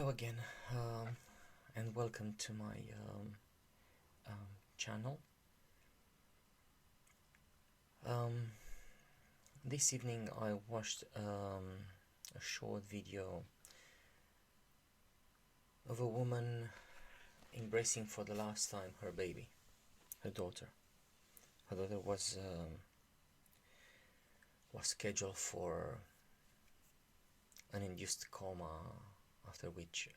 Hello again, and welcome to my channel. This evening I watched a short video of a woman embracing for the last time her baby, her daughter. Her daughter was scheduled for an induced coma, after which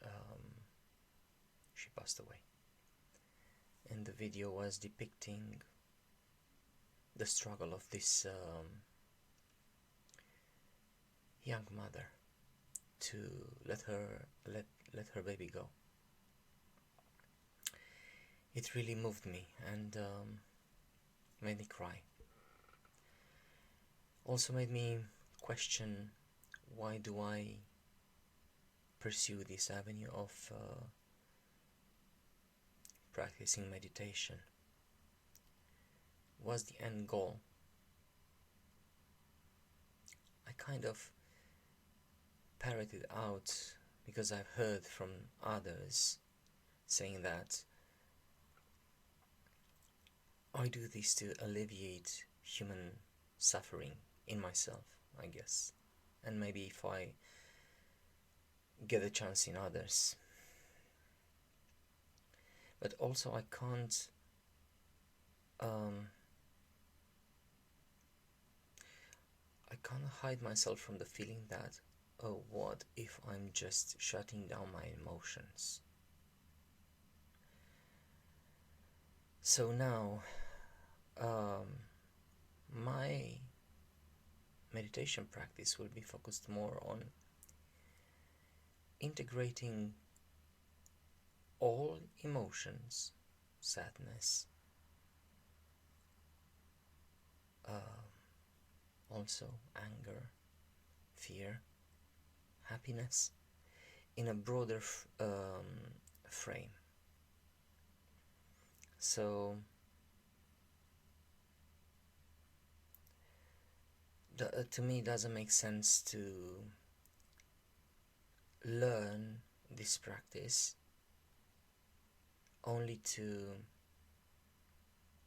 she passed away. And the video was depicting the struggle of this young mother to let her baby go. It really moved me and made me cry. Also made me question, why do I pursue this avenue of practicing meditation? What's the end goal? I kind of parroted out because I've heard from others saying that I do this to alleviate human suffering in myself, I guess, and maybe if I get a chance in others. But also I can't hide myself from the feeling that, oh, what if I'm just shutting down my emotions? So now my meditation practice will be focused more on integrating all emotions, sadness, also anger, fear, happiness, in a broader frame. So to me it doesn't make sense to learn this practice only to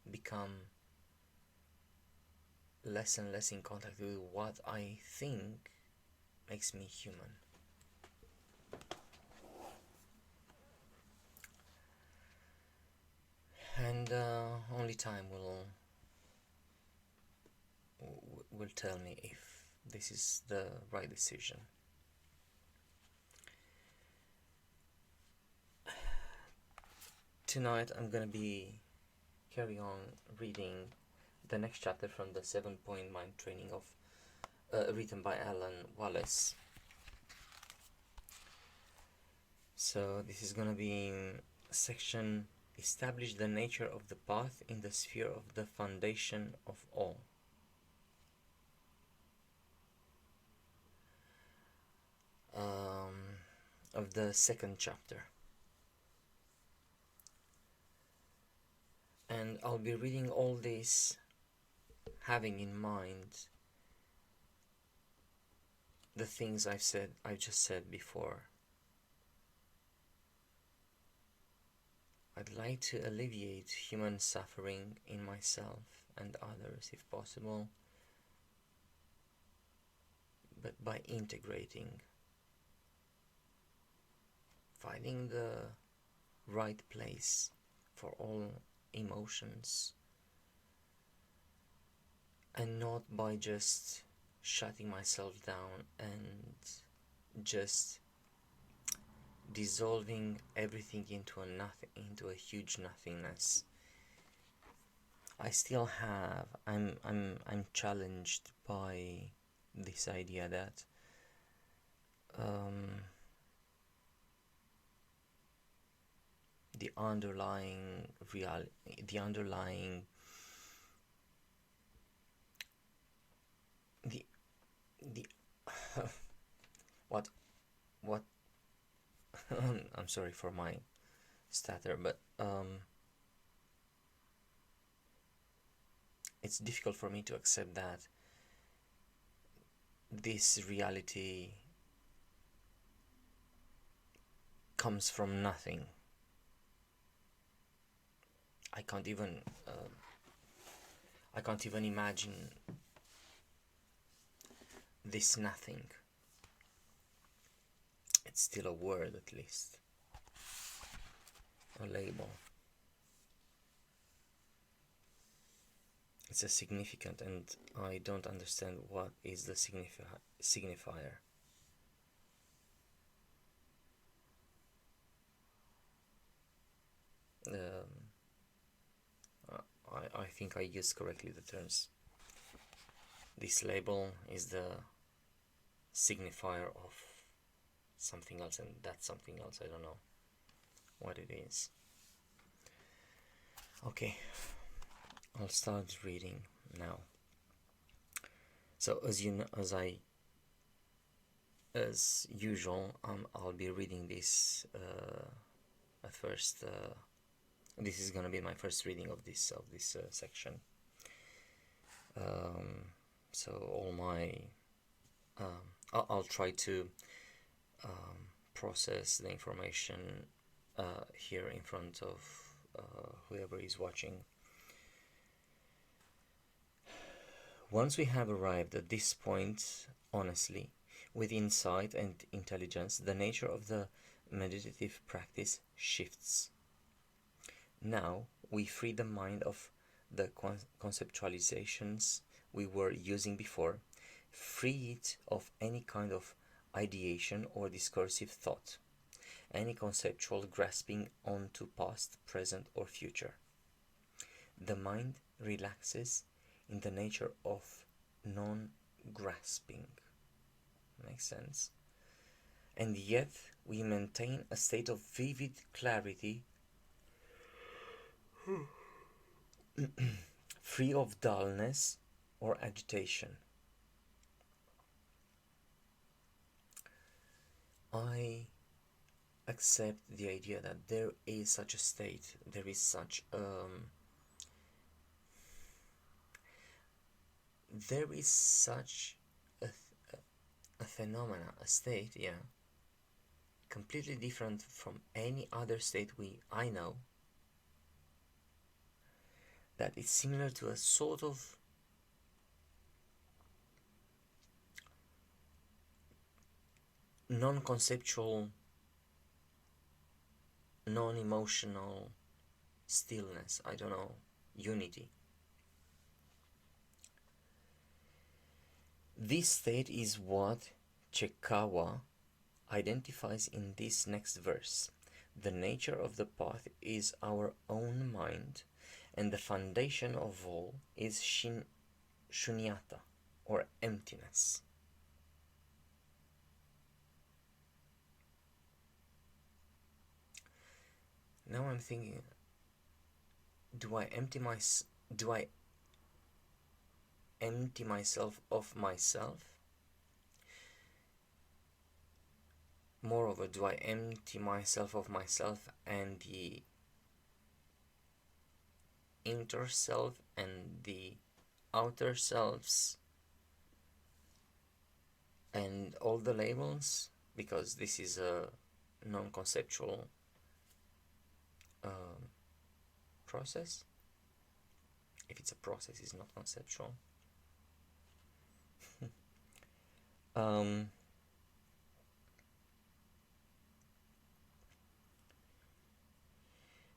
become less and less in contact with what I think makes me human. And only time will tell me if this is the right decision. Tonight I'm gonna be carry on reading the next chapter from the 7-point mind training of written by Wallace. So this is gonna be section establish the nature of the path in the sphere of the foundation of all. Of the second chapter. And I'll be reading all this having in mind the things I've just said before. I'd like to alleviate human suffering in myself and others if possible, but by integrating, finding the right place for all emotions, and not by just shutting myself down and just dissolving everything into a huge nothingness. I'm challenged by this idea that the underlying what I'm sorry for my stutter, but it's difficult for me to accept that this reality comes from nothing. I can't even imagine this nothing. It's still a word, at least, a label. It's a significant, and I don't understand what is the signifier. I think I used correctly the terms. This label is the signifier of something else, and that's something else. I don't know what it is. Okay, I'll start reading now. So as usual, I'll be reading this at first. This is gonna be my first reading of this section. So all my I'll try to process the information here in front of whoever is watching. Once we have arrived at this point, honestly, with insight and intelligence, the nature of the meditative practice shifts. Now we free the mind of the conceptualizations we were using before, free it of any kind of ideation or discursive thought, any conceptual grasping onto past, present, or future. The mind relaxes in the nature of non-grasping. Makes sense? And yet we maintain a state of vivid clarity, free of dullness or agitation. I accept the idea that there is such a state, there is such a phenomena, a state, yeah, completely different from any other state I know, that is similar to a sort of non-conceptual, non-emotional stillness, I don't know, unity. This state is what Chekawa identifies in this next verse. The nature of the path is our own mind, and the foundation of all is shunyata, or emptiness. Now I'm thinking, do I empty myself of myself? Moreover, do I empty myself of myself and the inner self and the outer selves and all the labels? Because this is a non-conceptual process. If it's a process, it's not conceptual.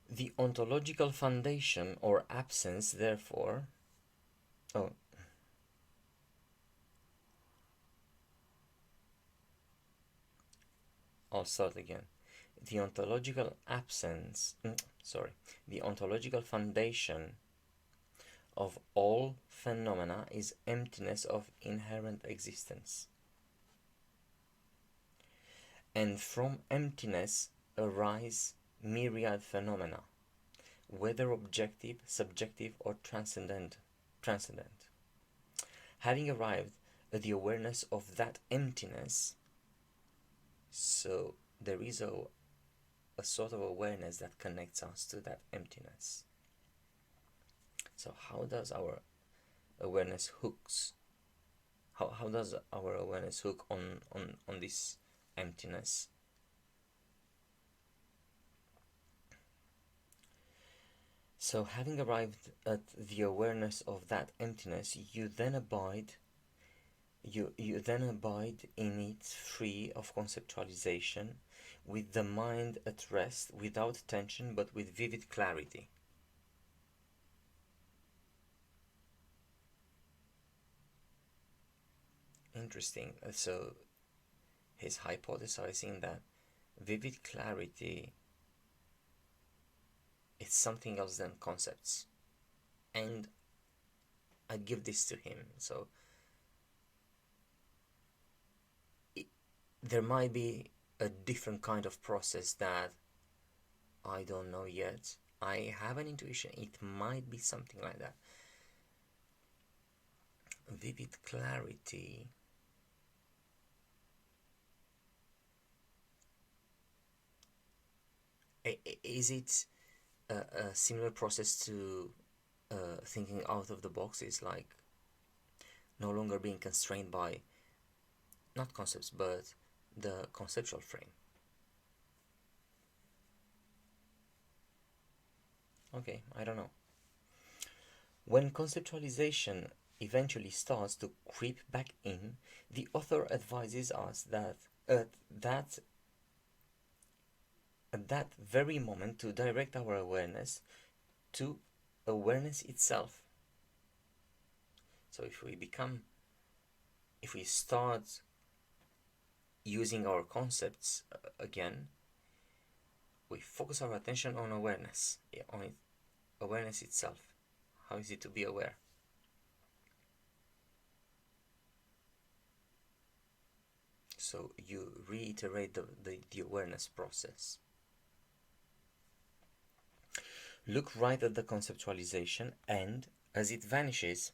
The ontological foundation or absence, therefore, I'll start again. The ontological foundation of all phenomena is emptiness of inherent existence. And from emptiness arise myriad phenomena, whether objective, subjective, or transcendent. Having arrived at the awareness of that emptiness, so there is a sort of awareness that connects us to that emptiness. So how does our awareness hooks? How does our awareness hook on this emptiness? So, having arrived at the awareness of that emptiness, you then abide in it, free of conceptualization, with the mind at rest, without tension but with vivid clarity. Interesting. So he's hypothesizing that vivid clarity is something else than concepts. And I'd give this to him. So there might be a different kind of process that I don't know yet. I have an intuition it might be something like that. Vivid clarity. Is it a similar process to thinking out of the box? Is like no longer being constrained by not concepts but the conceptual frame. Okay, I don't know. When conceptualization eventually starts to creep back in, the author advises us that at that at that very moment to direct our awareness to awareness itself. So if we start using our concepts again, we focus our attention on awareness, on it, awareness itself. How is it to be aware? So you reiterate the awareness process. Look right at the conceptualization and, as it vanishes,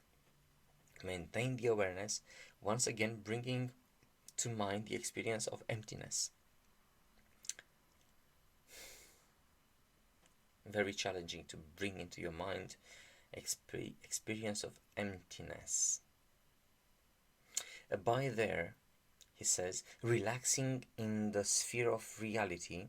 maintain the awareness, once again bringing to mind the experience of emptiness. Very challenging to bring into your mind experience of emptiness. Abide there, he says, relaxing in the sphere of reality,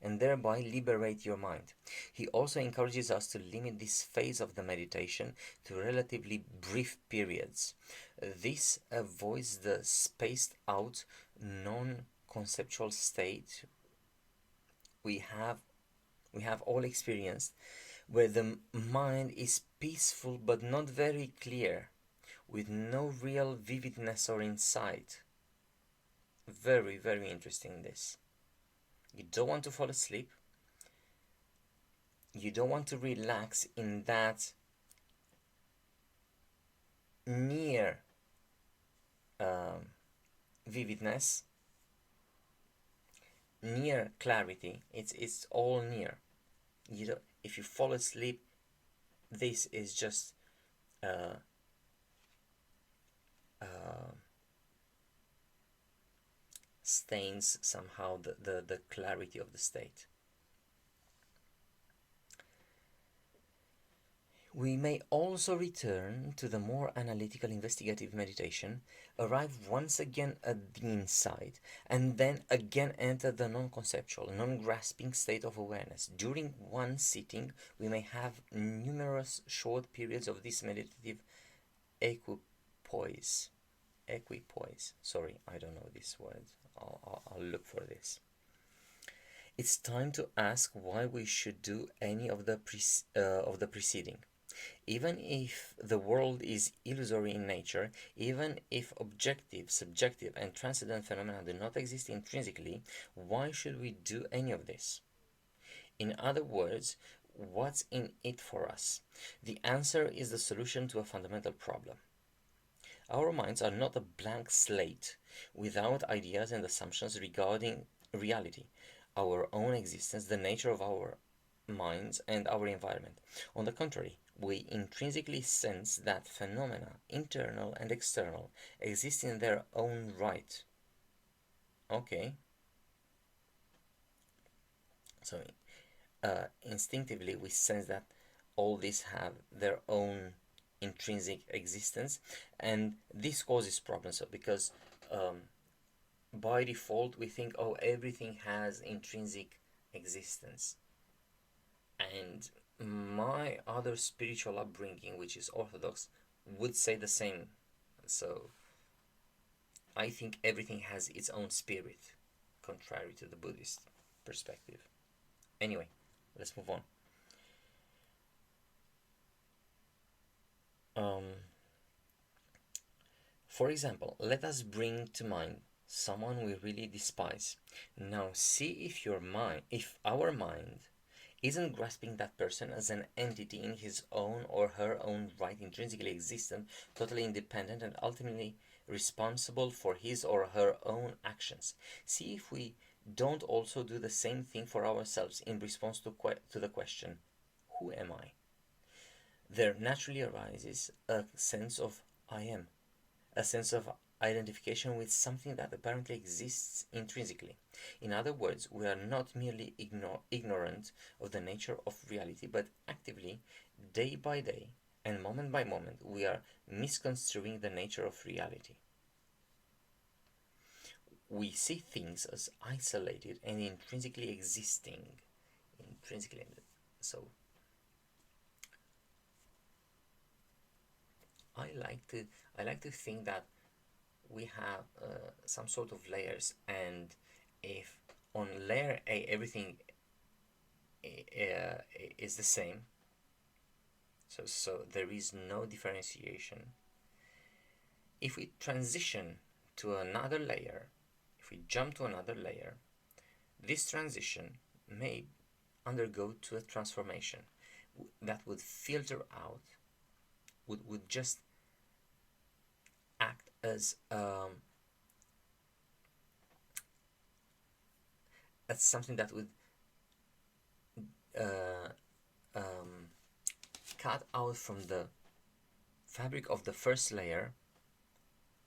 and thereby liberate your mind. He also encourages us to limit this phase of the meditation to relatively brief periods. This avoids the spaced out, non-conceptual state we have all experienced, where the mind is peaceful but not very clear, with no real vividness or insight. Very, very interesting this. You don't want to fall asleep. You don't want to relax in that near vividness, near clarity. It's all near. You don't, if you fall asleep, this is just stains somehow the clarity of the state. We may also return to the more analytical investigative meditation, arrive once again at the insight, and then again enter the non-conceptual, non-grasping state of awareness. During one sitting, we may have numerous short periods of this meditative equipoise. Sorry, I don't know this word. I'll look for this. It's time to ask why we should do any of the preceding. Even if the world is illusory in nature, even if objective, subjective, and transcendent phenomena do not exist intrinsically, why should we do any of this? In other words, what's in it for us? The answer is the solution to a fundamental problem. Our minds are not a blank slate without ideas and assumptions regarding reality, our own existence, the nature of our minds, and our environment. On the contrary, we intrinsically sense that phenomena, internal and external, exist in their own right. Okay. So, instinctively, we sense that all these have their own intrinsic existence, and this causes problems. So, because by default we think, oh, everything has intrinsic existence, and my other spiritual upbringing, which is Orthodox, would say the same. So I think everything has its own spirit, contrary to the Buddhist perspective. Anyway, let's move on. Um, for example, let us bring to mind someone we really despise. Now see if our mind isn't grasping that person as an entity in his own or her own right, intrinsically existent, totally independent, and ultimately responsible for his or her own actions. See if we don't also do the same thing for ourselves in response to the question, who am I? There naturally arises a sense of I am, a sense of identification with something that apparently exists intrinsically. In other words, we are not merely ignorant of the nature of reality, but actively, day by day, and moment by moment, we are misconstruing the nature of reality. We see things as isolated and intrinsically existing. Intrinsically. So, I like to I like to think that we have some sort of layers, and if on layer A everything is the same, so there is no differentiation. If we transition to another layer, if we jump to another layer, this transition may undergo to a transformation that would filter out, would just act as something that would uh, um, cut out from the fabric of the first layer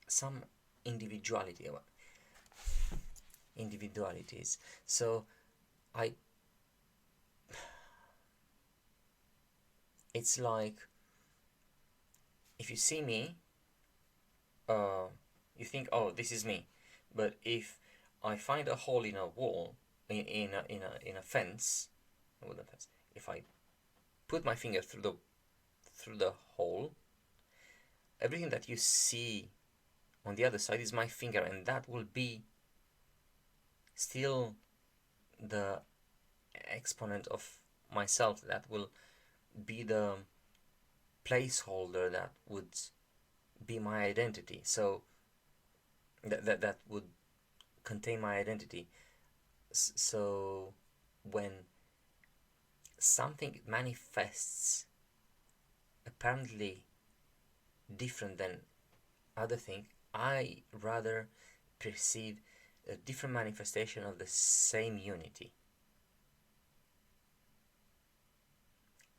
some individualities. So I it's like if you see me, you think, oh, this is me. But if I find a hole in a wall, in a fence, wooden fence, if I put my finger through the hole, everything that you see on the other side is my finger, and that will be still the exponent of myself. That will be the placeholder that would be my identity. So that would contain my identity. So when something manifests apparently different than other thing, I rather perceive a different manifestation of the same unity.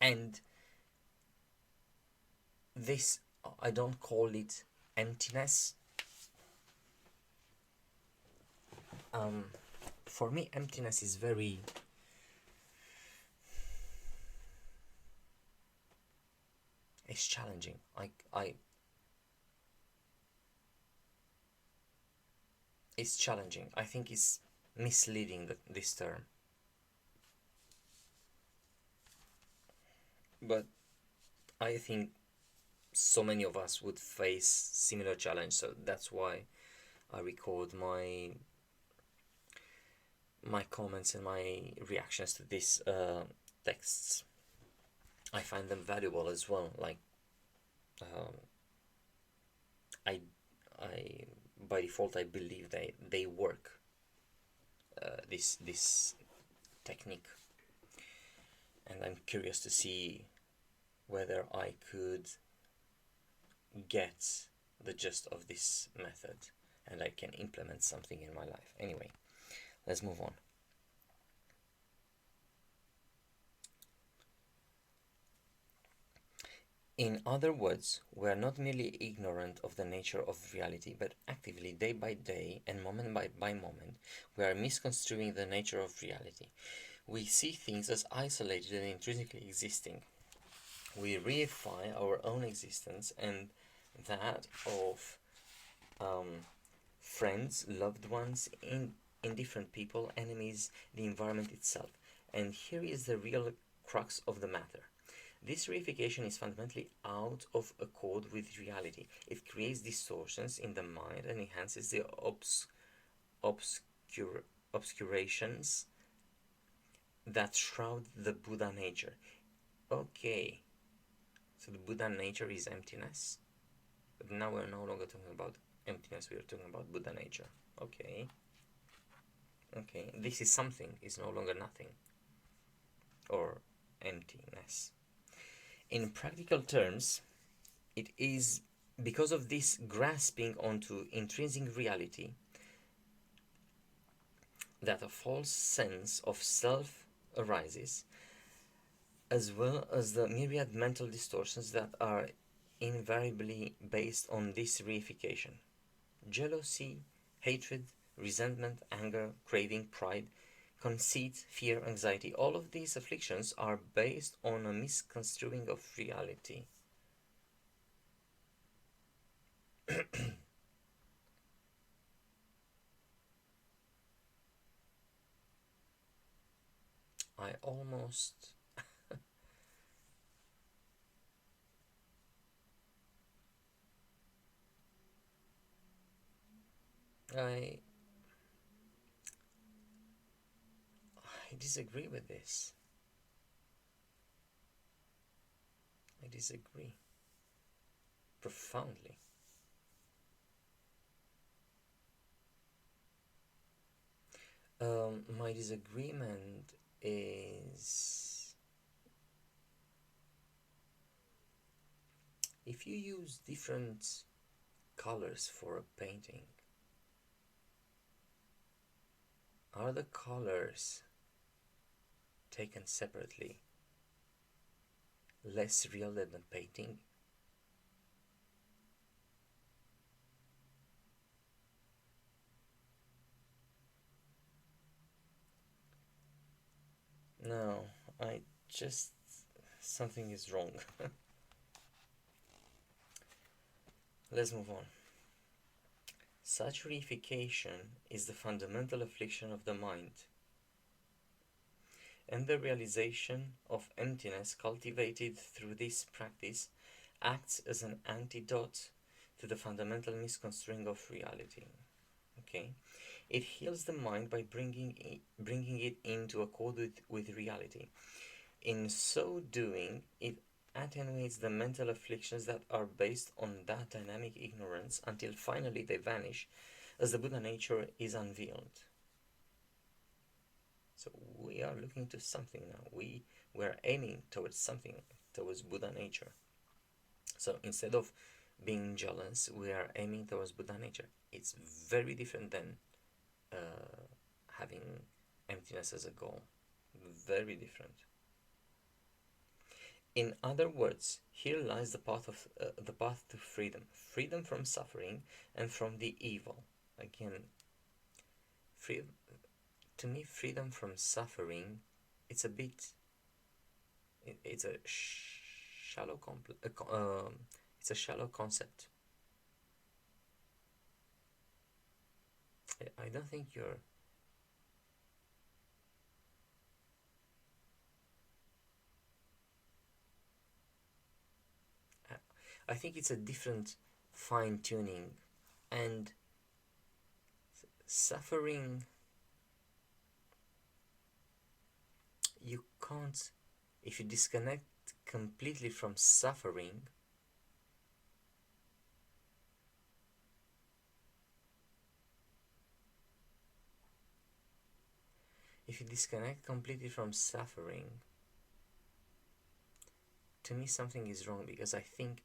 And this, I don't call it emptiness. For me, emptiness is very it's challenging. It's challenging. I think it's misleading, this term. But I think so many of us would face similar challenge, so that's why I record my comments and my reactions to these texts. I find them valuable as well. Like um, I by default I believe they work. This technique, and I'm curious to see whether I could get the gist of this method and I can implement something in my life. Anyway, let's move on. In other words, we are not merely ignorant of the nature of reality, but actively, day by day and moment by moment, we are misconstruing the nature of reality. We see things as isolated and intrinsically existing. We reify our own existence and that of friends, loved ones, indifferent people, enemies, the environment itself. And here is the real crux of the matter. This reification is fundamentally out of accord with reality. It creates distortions in the mind and enhances the obscurations that shroud the Buddha nature. Okay, so the Buddha nature is emptiness. But now we're no longer talking about emptiness, we are talking about Buddha nature. Okay. Okay, this is something, is no longer nothing. Or emptiness. In practical terms, it is because of this grasping onto intrinsic reality that a false sense of self arises, as well as the myriad mental distortions that are invariably based on this reification. Jealousy, hatred, resentment, anger, craving, pride, conceit, fear, anxiety, all of these afflictions are based on a misconstruing of reality. I almost I I disagree with this. I disagree profoundly. My disagreement is if you use different colors for a painting, are the colors taken separately less real than the painting? No, I just something is wrong. Let's move on. Such reification is the fundamental affliction of the mind, and the realization of emptiness cultivated through this practice acts as an antidote to the fundamental misconstruing of reality. Okay, it heals the mind by bringing it into accord with reality. In so doing, it attenuates the mental afflictions that are based on that dynamic ignorance until finally they vanish as the Buddha nature is unveiled. So we are looking to something now. We're aiming towards something, towards Buddha nature. So instead of being jealous, we are aiming towards Buddha nature. It's very different than having emptiness as a goal. Very different. In other words, here lies the path to freedom, freedom from suffering and from the evil. Again, free, to me, freedom from suffering, it's a bit, it's a shallow it's a shallow concept. I don't think you're. I think it's a different fine tuning, and suffering, you can't, if you disconnect completely from suffering, to me something is wrong, because I think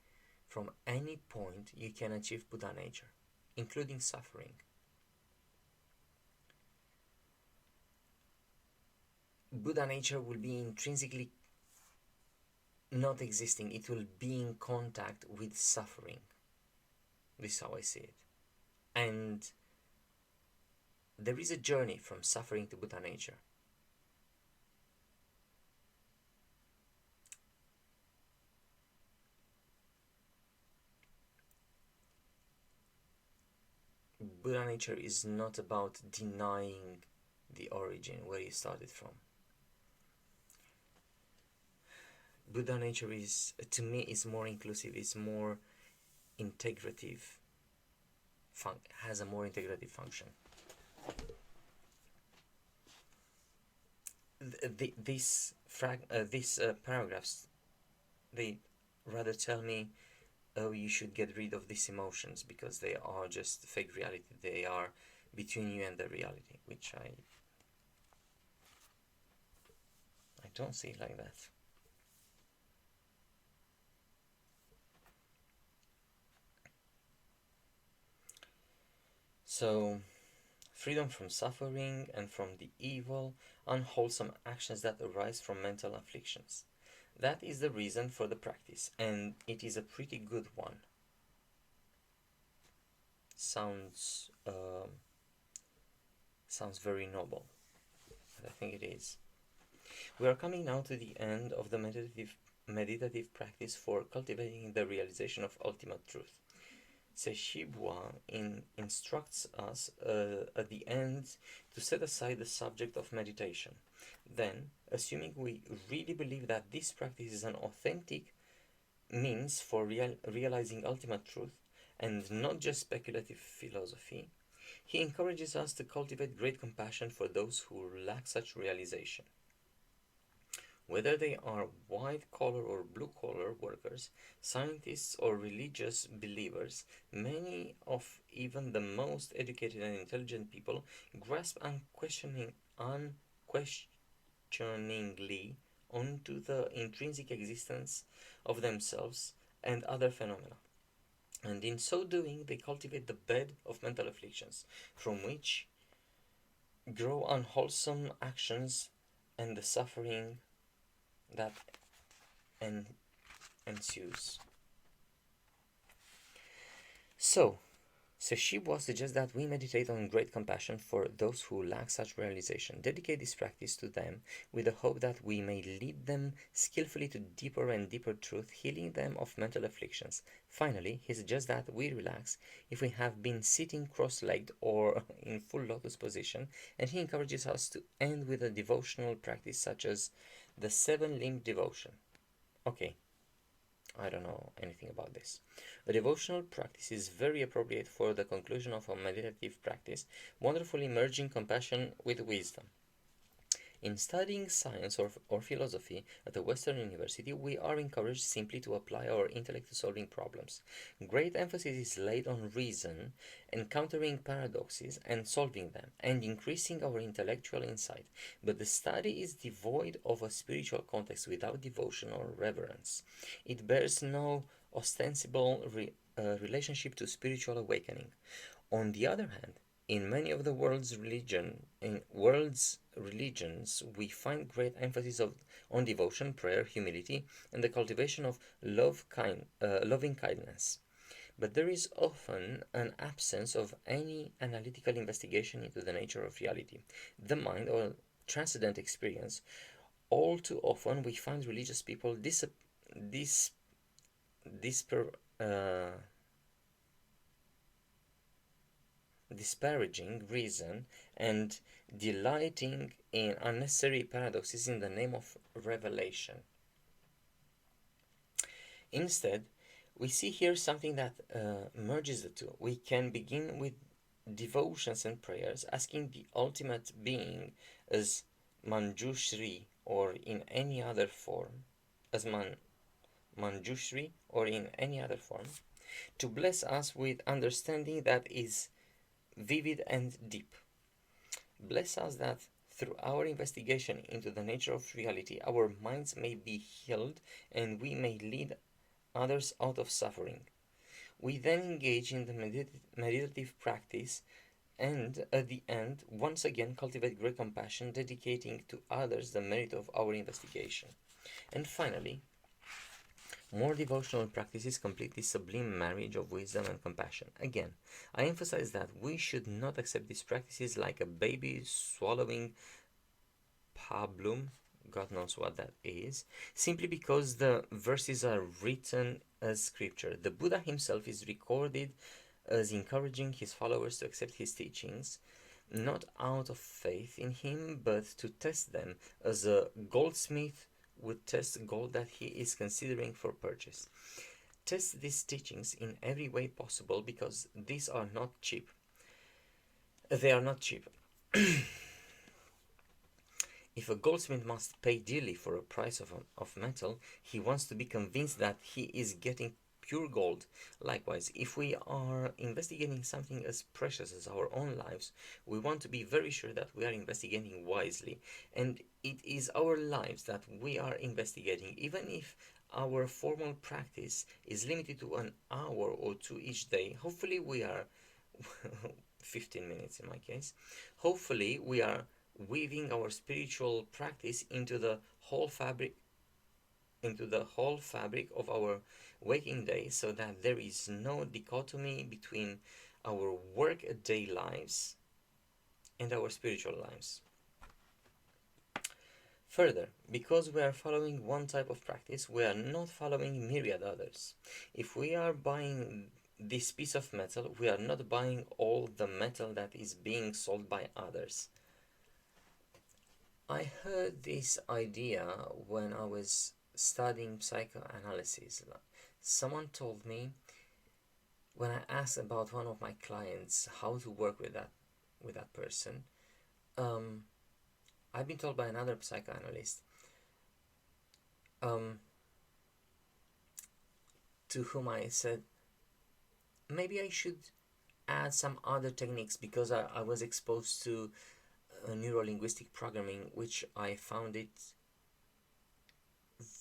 from any point you can achieve Buddha nature, including suffering. Buddha nature will be intrinsically not existing, it will be in contact with suffering. This is how I see it. And there is a journey from suffering to Buddha nature. Buddha nature is not about denying the origin, where you started from. Buddha nature is, to me, is more inclusive, is more integrative, has a more integrative function. These paragraphs, they rather tell me, oh, you should get rid of these emotions because they are just fake reality. They are between you and the reality, which I don't see it like that. So, freedom from suffering and from the evil, unwholesome actions that arise from mental afflictions. That is the reason for the practice, and it is a pretty good one. Sounds very noble, and I think it is. We are coming now to the end of the meditative practice for cultivating the realization of ultimate truth. Seshibwa instructs us at the end to set aside the subject of meditation. Then, assuming we really believe that this practice is an authentic means for realizing ultimate truth and not just speculative philosophy, he encourages us to cultivate great compassion for those who lack such realization. Whether they are white collar or blue collar workers, scientists or religious believers, many of even the most educated and intelligent people grasp unquestioningly onto the intrinsic existence of themselves and other phenomena. And in so doing, they cultivate the bed of mental afflictions from which grow unwholesome actions and the suffering that ensues. So, Seshibwa suggests that we meditate on great compassion for those who lack such realization, dedicate this practice to them with the hope that we may lead them skillfully to deeper and deeper truth, healing them of mental afflictions. Finally, he suggests that we relax if we have been sitting cross-legged or in full lotus position, and he encourages us to end with a devotional practice such as the seven-limb devotion. Okay, I don't know anything about this. A devotional practice is very appropriate for the conclusion of a meditative practice, wonderfully merging compassion with wisdom. In studying science or philosophy at a Western university, we are encouraged simply to apply our intellect to solving problems. Great emphasis is laid on reason, encountering paradoxes and solving them, and increasing our intellectual insight. But the study is devoid of a spiritual context without devotion or reverence. It bears no ostensible relationship to spiritual awakening. On the other hand, in many of the world's religions, we find great emphasis on devotion, prayer, humility, and the cultivation of loving kindness. But there is often an absence of any analytical investigation into the nature of reality, the mind, or transcendent experience. All too often, we find religious people disper, uh, disparaging reason and delighting in unnecessary paradoxes in the name of revelation. Instead, we see here something that merges the two. We can begin with devotions and prayers, asking the ultimate being as Manjushri or in any other form, as Manjushri or in any other form, to bless us with understanding that is vivid and deep. Bless us that through our investigation into the nature of reality, our minds may be healed and we may lead others out of suffering. We then engage in the meditative practice and at the end, once again, cultivate great compassion, dedicating to others the merit of our investigation. And finally, more devotional practices complete this sublime marriage of wisdom and compassion. Again, I emphasize that we should not accept these practices like a baby swallowing pablum, God knows what that is, simply because the verses are written as scripture. The Buddha himself is recorded as encouraging his followers to accept his teachings, not out of faith in him, but to test them as a goldsmith would test gold that he is considering for purchase. Test these teachings in every way possible because these are not cheap. They are not cheap. If a goldsmith must pay dearly for a price of metal, he wants to be convinced that he is getting pure gold. Likewise, if we are investigating something as precious as our own lives, we want to be very sure that we are investigating wisely. And it is our lives that we are investigating, even if our formal practice is limited to an hour or two each day. Hopefully, we are 15 minutes in my case. Hopefully, we are weaving our spiritual practice into the whole fabric of our waking day, so that there is no dichotomy between our work a day lives and our spiritual lives. Further, because we are following one type of practice, we are not following myriad others. If we are buying this piece of metal, we are not buying all the metal that is being sold by others. I heard this idea when I was studying psychoanalysis. Someone told me, when I asked about one of my clients how to work with that person, I've been told by another psychoanalyst, to whom I said, maybe I should add some other techniques, because I was exposed to neuro-linguistic programming, which I found it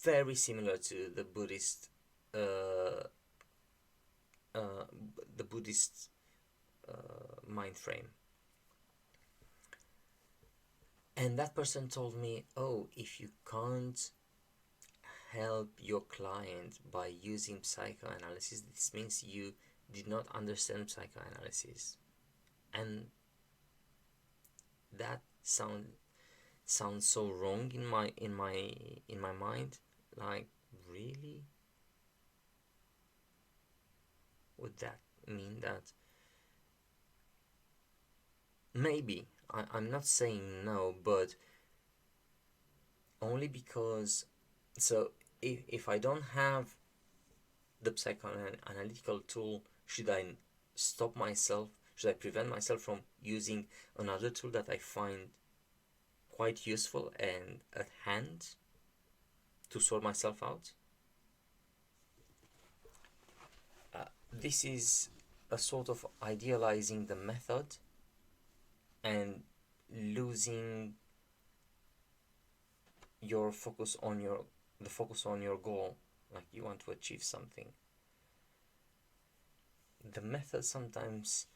very similar to the Buddhist mind frame. And that person told me, oh, if you can't help your client by using psychoanalysis, this means you did not understand psychoanalysis. And that sounds so wrong in my mind. Like, really? Would that mean that? Maybe. I'm not saying no, but only because, so if I don't have the psychoanalytical tool, should I stop myself? Should I prevent myself from using another tool that I find quite useful and at hand to sort myself out? This is a sort of idealizing the method and losing your focus on your goal. Like, you want to achieve something. The method sometimes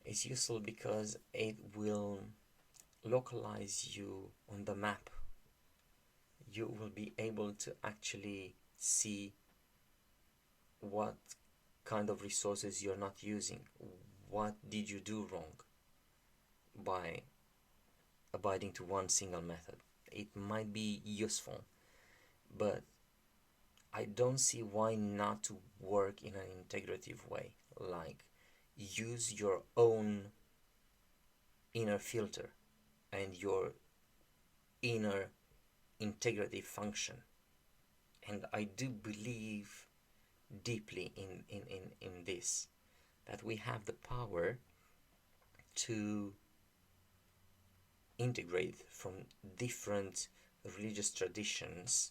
is useful because it will localize you on the map. You will be able to actually see what kind of resources you're not using. What did you do wrong by abiding to one single method? It might be useful, but I don't see why not to work in an integrative way. Like, use your own inner filter and your inner integrative function. And I do believe deeply in this, that we have the power to integrate from different religious traditions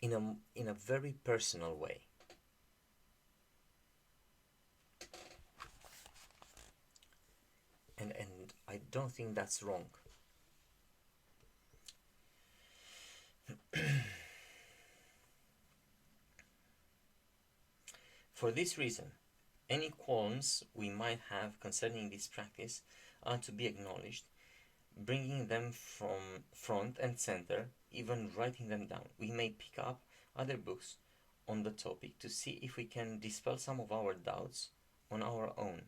in a very personal way. And I don't think that's wrong. For this reason, any qualms we might have concerning this practice are to be acknowledged, bringing them from front and center, even writing them down. We may pick up other books on the topic to see if we can dispel some of our doubts on our own.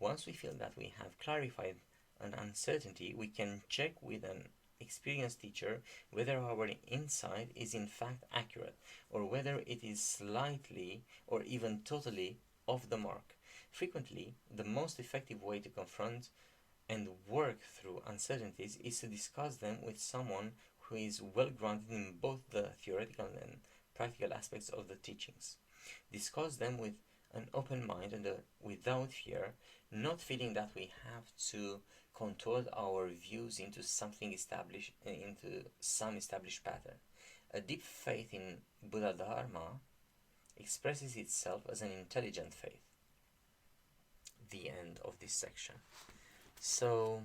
Once we feel that we have clarified an uncertainty, we can check with an experienced teacher whether our insight is in fact accurate, or whether it is slightly or even totally off the mark. Frequently, the most effective way to confront and work through uncertainties is to discuss them with someone who is well grounded in both the theoretical and practical aspects of the teachings. Discuss them with an open mind and without fear, not feeling that we have to contort our views into something established, into some established pattern. A deep faith in Buddha Dharma expresses itself as an intelligent faith. The end of this section. So,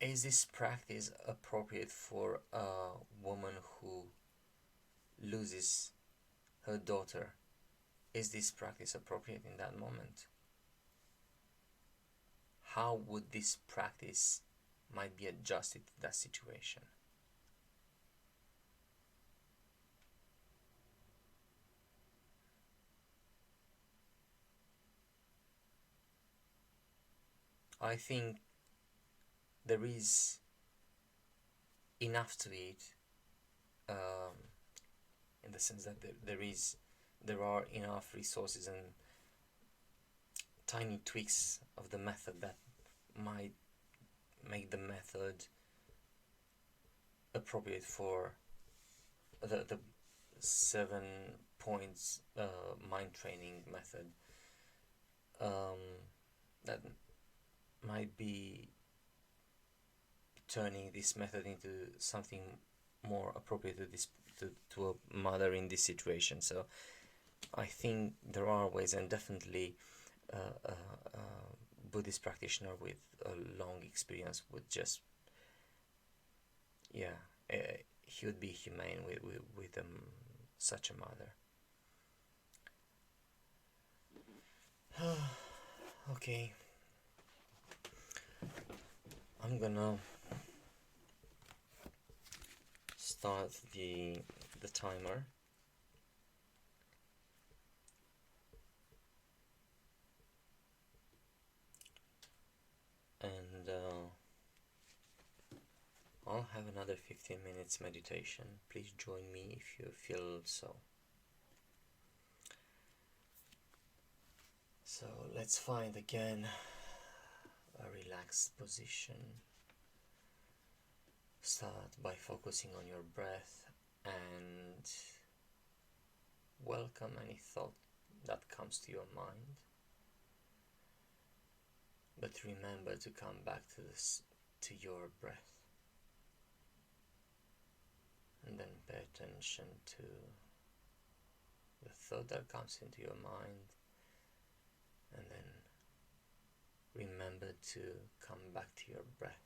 is this practice appropriate for a woman who loses her daughter? Is this practice appropriate in that moment? How would this practice might be adjusted to that situation? I think there is enough to it, in the sense that there are enough resources and tiny tweaks of the method that might make the method appropriate for the 7 points mind training method, that might be turning this method into something more appropriate to this to a mother in this situation. So I think there are ways, and definitely a Buddhist practitioner with a long experience would just, yeah, he would be humane with such a mother. Okay, I'm gonna start the timer. And I'll have another 15 minutes meditation. Please join me if you feel so. So let's find again a relaxed position. Start by focusing on your breath and welcome any thought that comes to your mind. But remember to come back to your breath. And then pay attention to the thought that comes into your mind, and then remember to come back to your breath.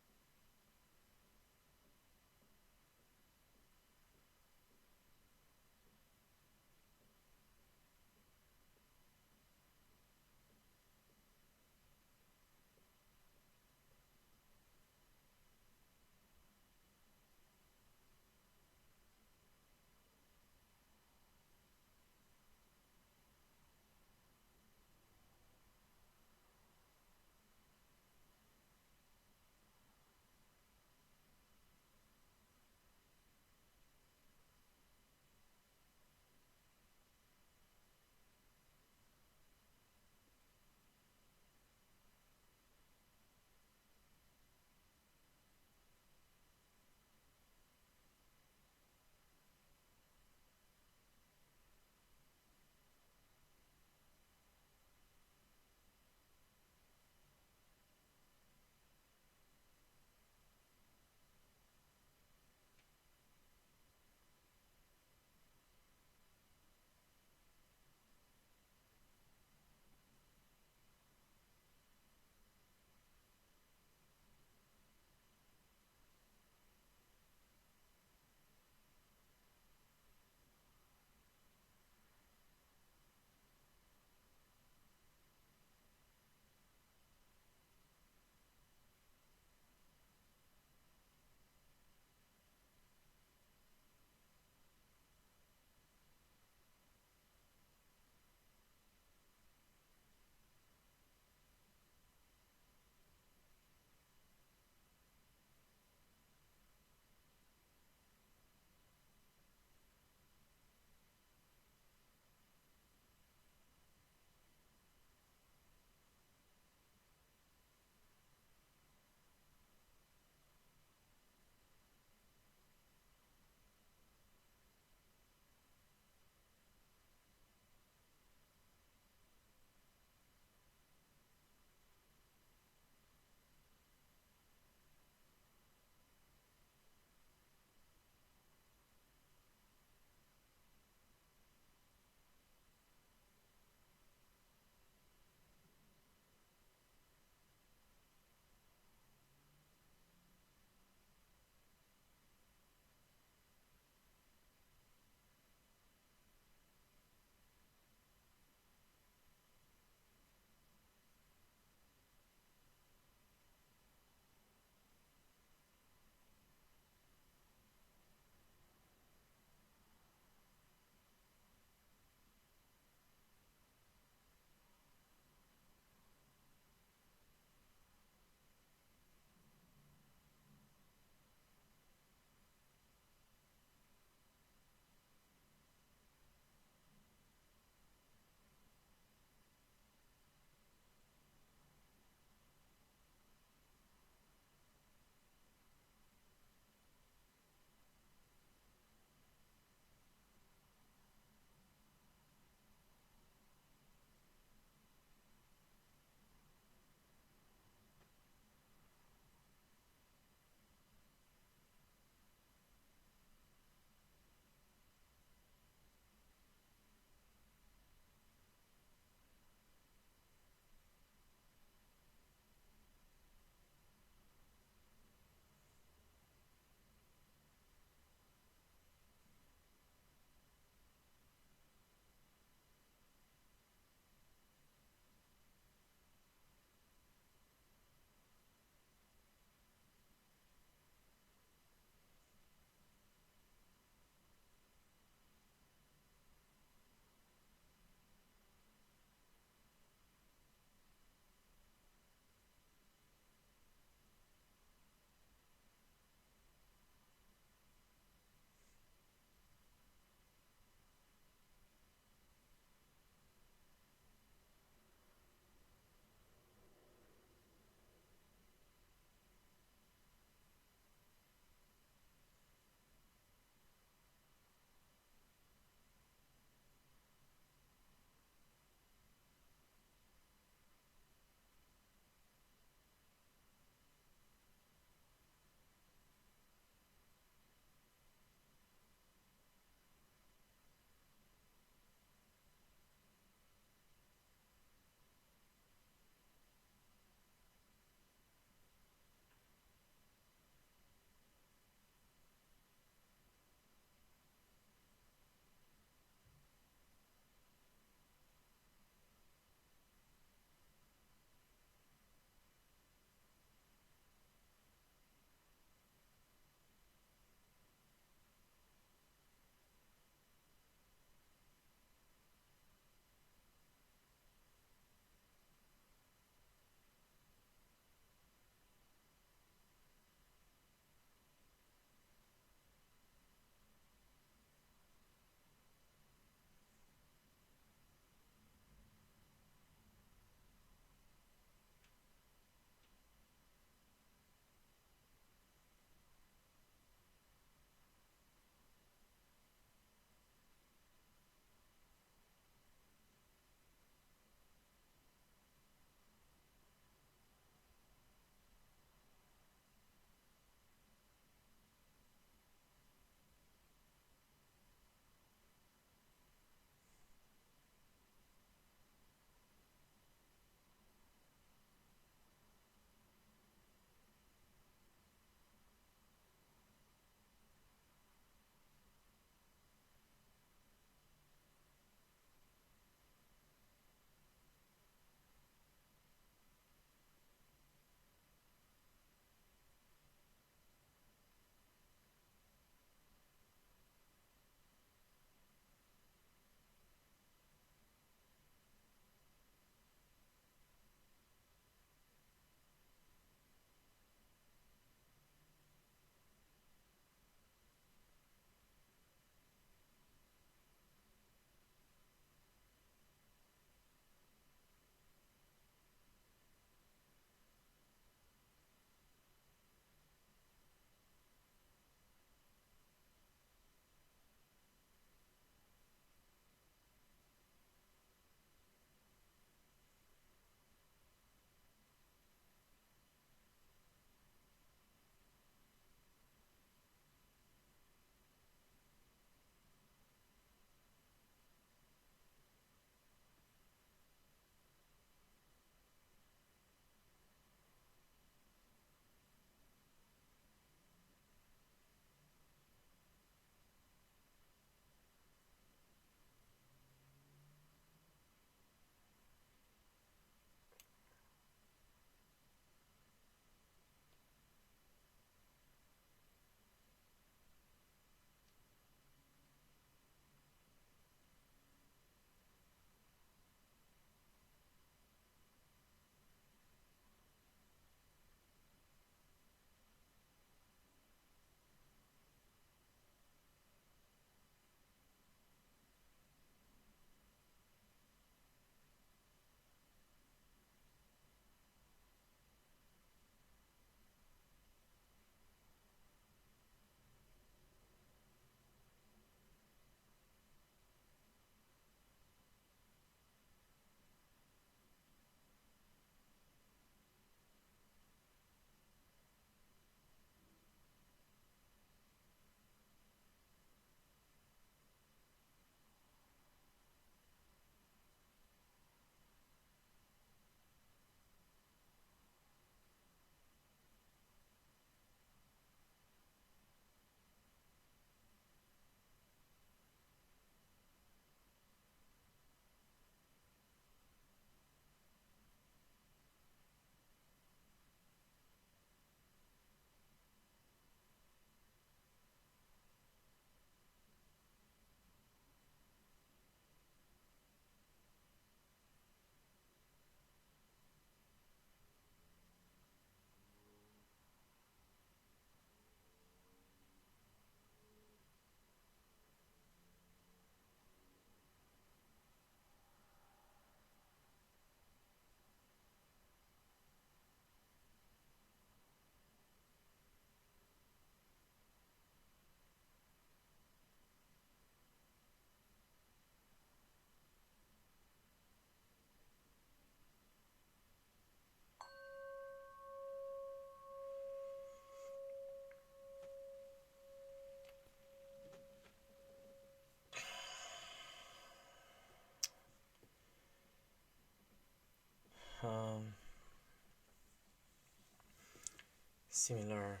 similar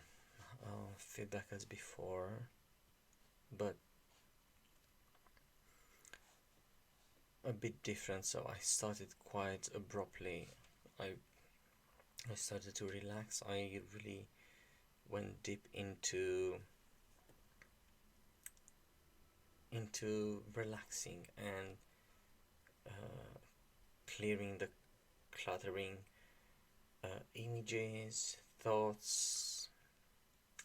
feedback as before, but a bit different. So I started quite abruptly. I started to relax. I really went deep into relaxing and clearing the cluttering images, thoughts,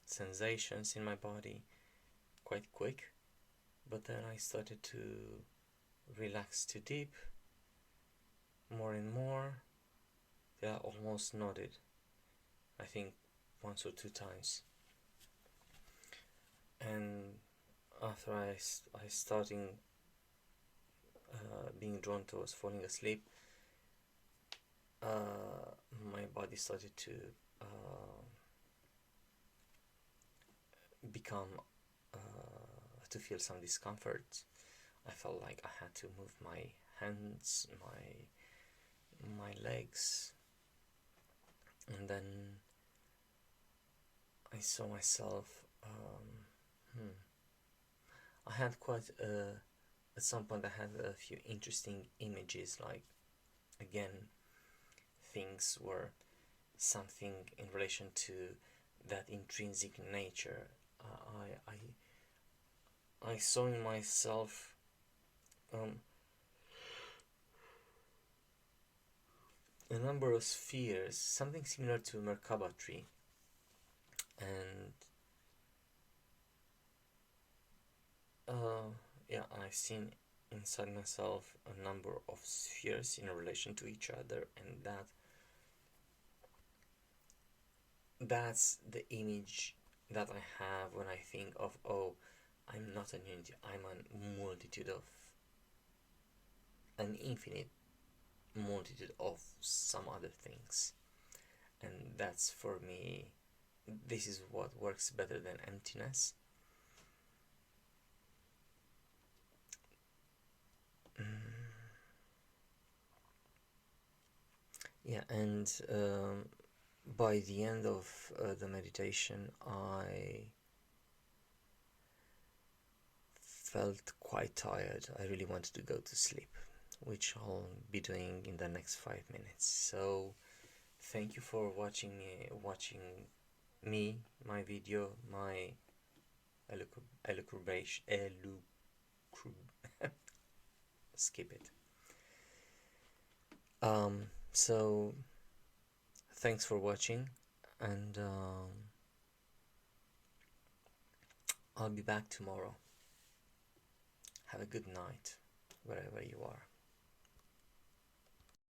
sensations in my body quite quick. But then I started to relax too deep, more and more. Yeah, almost nodded. I think once or two times. And after I starting being drawn towards falling asleep, my body started to become to feel some discomfort. I felt like I had to move my hands, my legs, and then I saw myself. I had quite at some point I had a few interesting images, like again things were something in relation to that intrinsic nature. I saw in myself a number of spheres, something similar to a Merkaba tree, and yeah, I've seen inside myself a number of spheres in relation to each other, and that's the image that I have when I think of, oh, I'm not an unity, I'm a multitude of an infinite multitude of some other things. And that's, for me, this is what works better than emptiness. Yeah, and by the end of the meditation, I felt quite tired. I really wanted to go to sleep, which I'll be doing in the next 5 minutes. So thank you for watching me, my video, my elucubration, skip it. So thanks for watching, and I'll be back tomorrow. Have a good night, wherever